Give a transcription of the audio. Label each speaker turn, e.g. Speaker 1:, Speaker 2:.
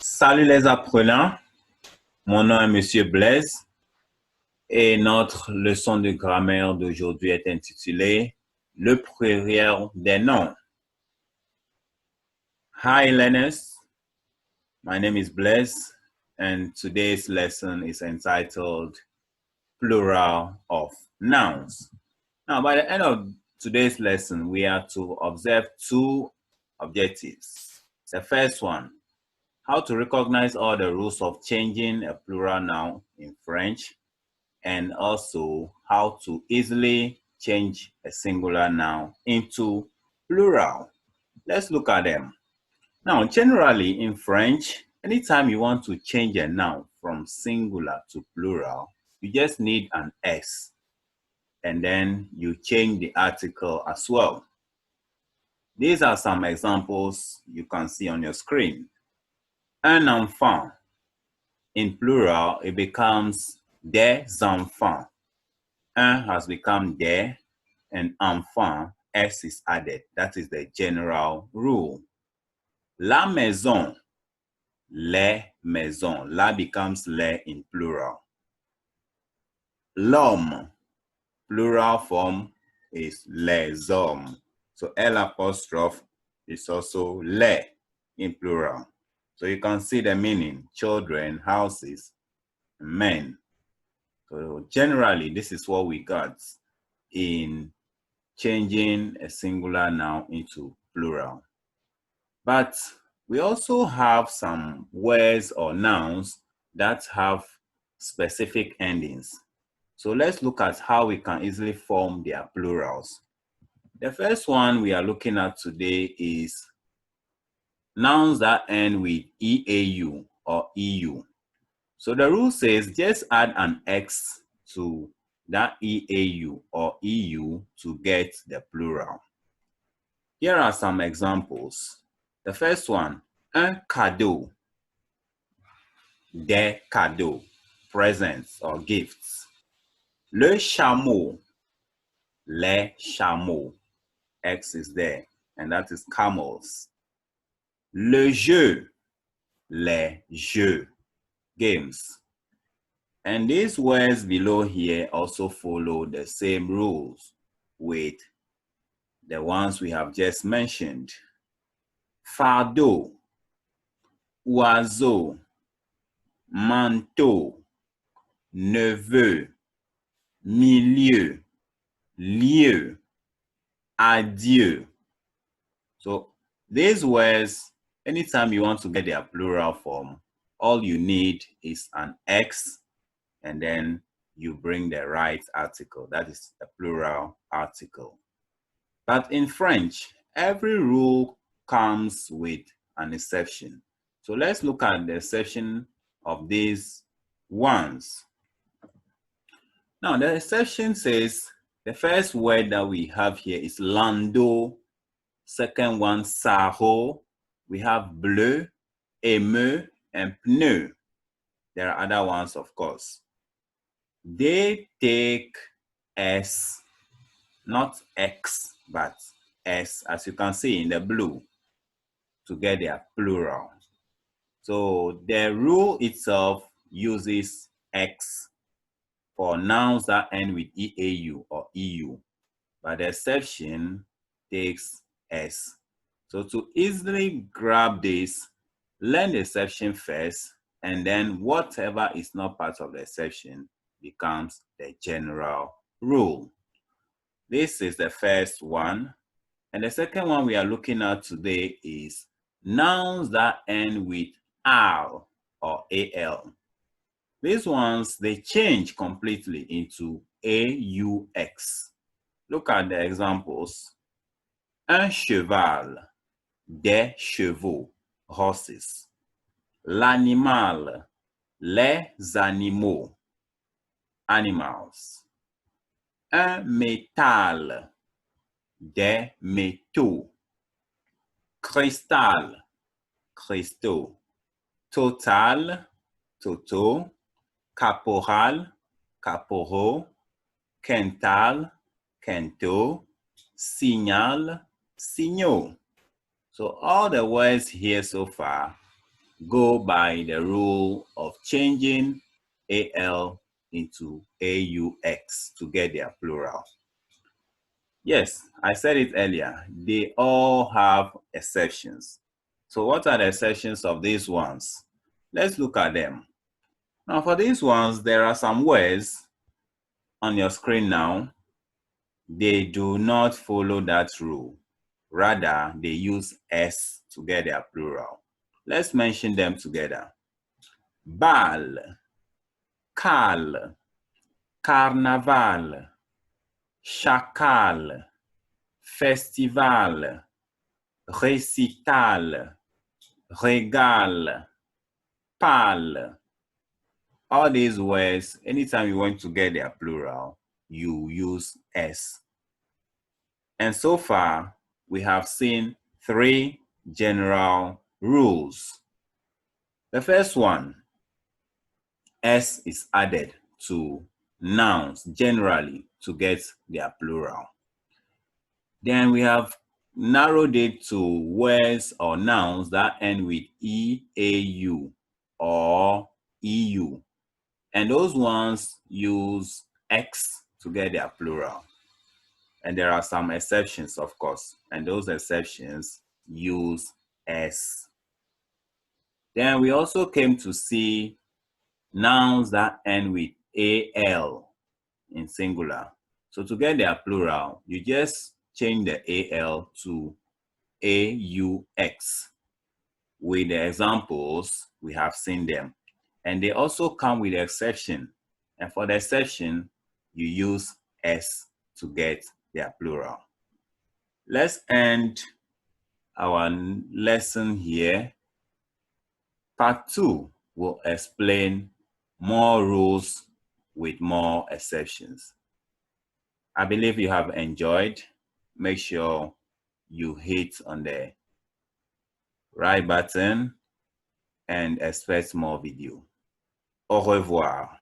Speaker 1: Salut les apprenants, mon nom est Monsieur Blaise et notre leçon de grammaire d'aujourd'hui est intitulée Le pluriel des noms. Hi learners, my name is Blaise and today's lesson is entitled Plural of Nouns. Now, by the end of today's lesson, we are to observe two objectives. The first one, how to recognize all the rules of changing a plural noun in French, and also how to easily change a singular noun into plural. Let's look at them. Now, generally in French, anytime you want to change a noun from singular to plural, you just need an S, and then you change the article as well. These are some examples you can see on your screen. Un enfant. In plural, it becomes des enfants. Un has become des, and enfant, S is added. That is the general rule. La maison, les maisons. La becomes les in plural. L'homme, plural form is les hommes. So L apostrophe is also les in plural. So you can see the meaning: children, houses, men. So generally, this is what we got in changing a singular noun into plural. But we also have some words or nouns that have specific endings. So let's look at how we can easily form their plurals. The first one we are looking at today is nouns that end with EAU or EU. So the rule says just add an X to that EAU or EU to get the plural. Here are some examples. The first one, un cadeau, des cadeaux, presents or gifts. Le chameau, les chameaux, X is there, and that is camels. Le jeu, les jeux, games. And these words below here also follow the same rules with the ones we have just mentioned. Fardeau, oiseau, manteau, neveu, milieu, lieu, adieu. So these words, anytime you want to get their plural form, all you need is an X, and then you bring the right article. That is a plural article. But in French, every rule comes with an exception. So let's look at the exception of these ones. Now, the exception says the first word that we have here is landau. Second one, sarro. We have bleu, émeu, and pneu. There are other ones, of course. They take S, not X, but S, as you can see in the blue, to get their plural. So the rule itself uses X for nouns that end with EAU or EU, but the exception takes S. So to easily grab this, learn the exception first, and then whatever is not part of the exception becomes the general rule. This is the first one. And the second one we are looking at today is nouns that end with R or AL. These ones, they change completely into AUX. Look at the examples. Un cheval, des chevaux, horses. L'animal, les animaux, animals. Un métal, des métaux. Cristal, cristaux. Total, totaux. Caporal, caporaux. Quintal, quintaux. Signal, signaux. So all the words here so far, go by the rule of changing AL into AUX to get their plural. Yes, I said it earlier. They all have exceptions. So what are the exceptions of these ones? Let's look at them. Now for these ones, there are some words on your screen now. They do not follow that rule. Rather, they use S to get their plural. Let's mention them together. Bal, cal, carnaval, chacal, festival, récital, régal, pâle. All these words, anytime you want to get their plural, you use S. And so far, we have seen 3 general rules. The first one, S is added to nouns generally to get their plural. Then we have narrowed it to words or nouns that end with EAU or EU. And those ones use X to get their plural. And there are some exceptions, of course, and those exceptions use S. Then we also came to see nouns that end with AL in singular. So to get their plural, you just change the AL to AUX. With the examples, we have seen them. And they also come with the exception. And for the exception, you use S to get their plural. Let's end our lesson here. Part 2 will explain more rules with more exceptions. I believe you have enjoyed. Make sure you hit on the right button and expect more video. Au revoir.